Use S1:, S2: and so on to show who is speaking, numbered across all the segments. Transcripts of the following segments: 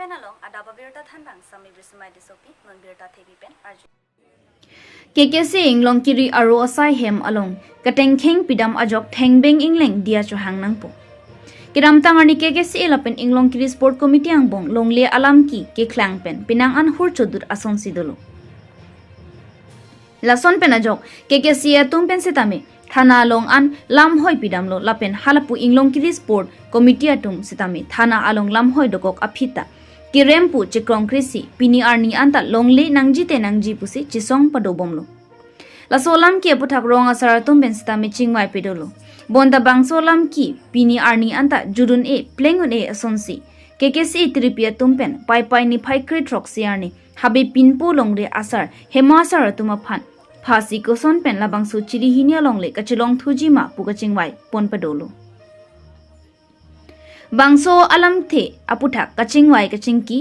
S1: penalong ada babirta thengbeng sami brismai disopi non birta thebi pen arju
S2: KKCA inglokiri aro asaihem along kathengkheng Pidam ajok thengbeng engleng diya chohang nangpo kiram tangarni KKCA lapen inglokiri sport committee angbong longle alam ki keklang pen pinang an hur chodur ason sidolo lason pen ajok KKCA tung pen setame thana along an lam hoi Pidam lo lapen halapu inglokiri sport committee atum setame thana along lam hoi dokok aphita kirempu chikrong krisi pini arni anta longle nangjipuKKCA chisong padobomlo lasolam ki aputhak rong asaratum ben setame chingwai pedolo bonda bangsolam ki pini arni anta jurun e plengun e asonsi KKCA tripia tumpen pai ni phai kri trok siarni habe pinpo longre asar hema asar tuma phan phasi koson pen labangsu chiri hinia longle kachilong thujima pukachingwai pon padolo bangso alam the aputhak kachingwai kachingki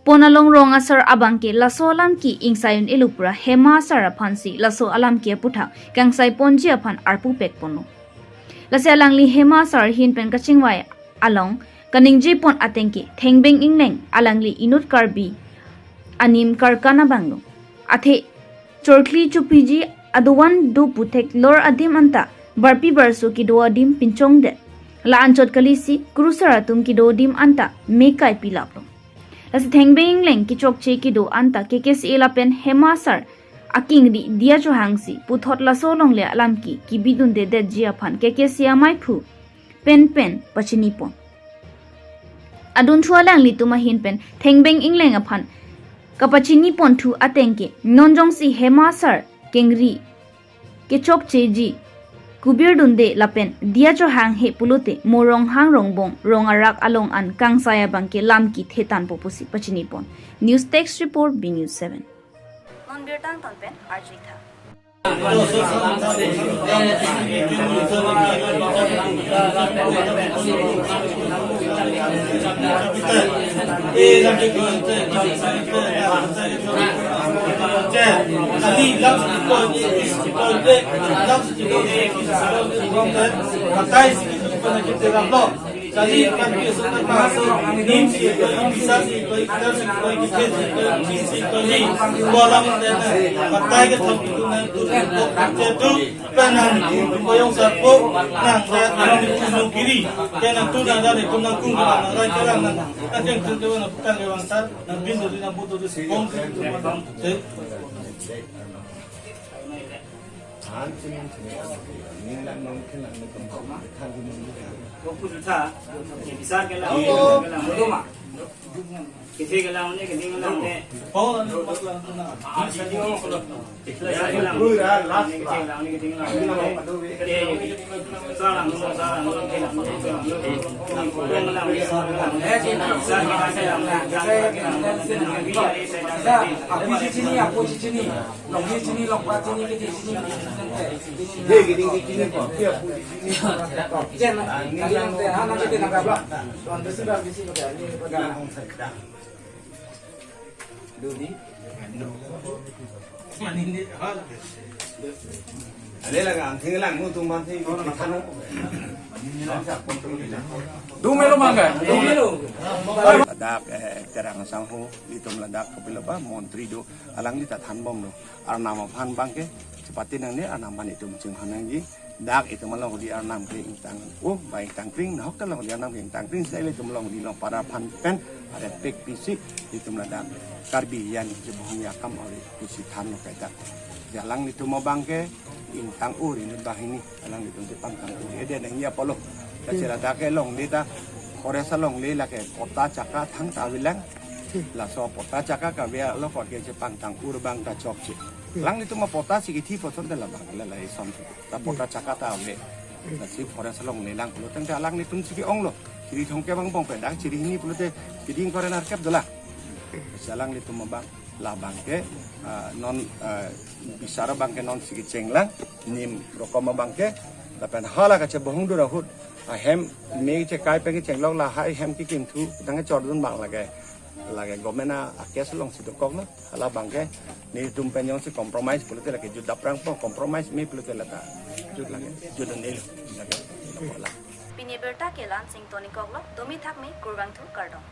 S2: ponalong rong asar abangke laso alam ki ingsayun elupura hema asar phansi laso alam ki aputhak kangsai ponji aphan arpu pek pono laselangli hema asar hin pen kachingwai along kaningji pon atengki thengbeng engleng alangli inut karbi anim karkana banglo athe chorkli chupiji aduwan du puthek lor adim anta barpi barsu ki do adim pinchong de la anchot kalisi krusara tum ki do dim anta mekai pilaplo las thengbeng engleng ki chokche ki do anta KKCA la pen hemasar akingri diya chohangsi puthot la solong le alam ki bidun de jia phan KKCA mai phu pen pachini pon adun thualang li tuma hin pen thengbeng engleng aphan kapachini pon thu atengke nonjong si hemasar kengri ke chokche ji kubir dunde lapen diya chohang he pulute morong hang rongbong rongarak along an kangsaya bangke lamki thetan popusi pachini pon news text report B News 7
S1: non birtang ton pen arju tha
S3: jadi kan biasa masuk nim si bisa si kita si kita si kolam dan pakai ke tempat itu nanti itu penan boyong sapu nang saya nang di kiri dan itu nang dari kunang kunang nang jalan nang yang itu nang bukan lewat sat nang bindu di nang butuh di sepong
S4: bisa ke lang rumah kita ke lang ni kita lang ni
S3: oh
S5: Ladak terang sangho litum ladak kapilaba montri do alang lita thanbom do arnama phan bangke cepati nang ni arnaman itu mungkin hanangi dak itu malang di arnam ke intang baik tangkring nah kan di arnam ke tangkring saya itu malang di long para phan pen ada pek fisik itu ladak karbi yan jebohong yakam oleh kusi than lo kaita jalang itu mau bangke intang ini bahini alang itu depan tangkring ede nang ya polo kacira dake long dita Korea salong le la ke kota caka thang tawilang la so kota caka ka bia lo ko ke Jepang tang urbang ta chokche lang itu ma kota si ti foton de la bang la la som ta kota caka ta le la si Korea salong le lang lo tang ta lang ni tum si ong lo si thong ke bang bong pe dang si ni pulo te ding Korea nar kep dola salang itu ma bang la bang ke non bisara bang ke non si chenglang nim rokoma bang ke la pen hala ka che bohung do rahut hem me che kai pe ke chenglong la hai hem ki kim thu dang ke chor dun bang lage gomena akes long si dokok na ala bang ke ni tum pen yong si compromise pulo te la ke jud daprang po compromise me pulo te la ta jud lage jud nel lage
S1: pini berta ke lan sing toni koklo domi thak me kurbang thu kardong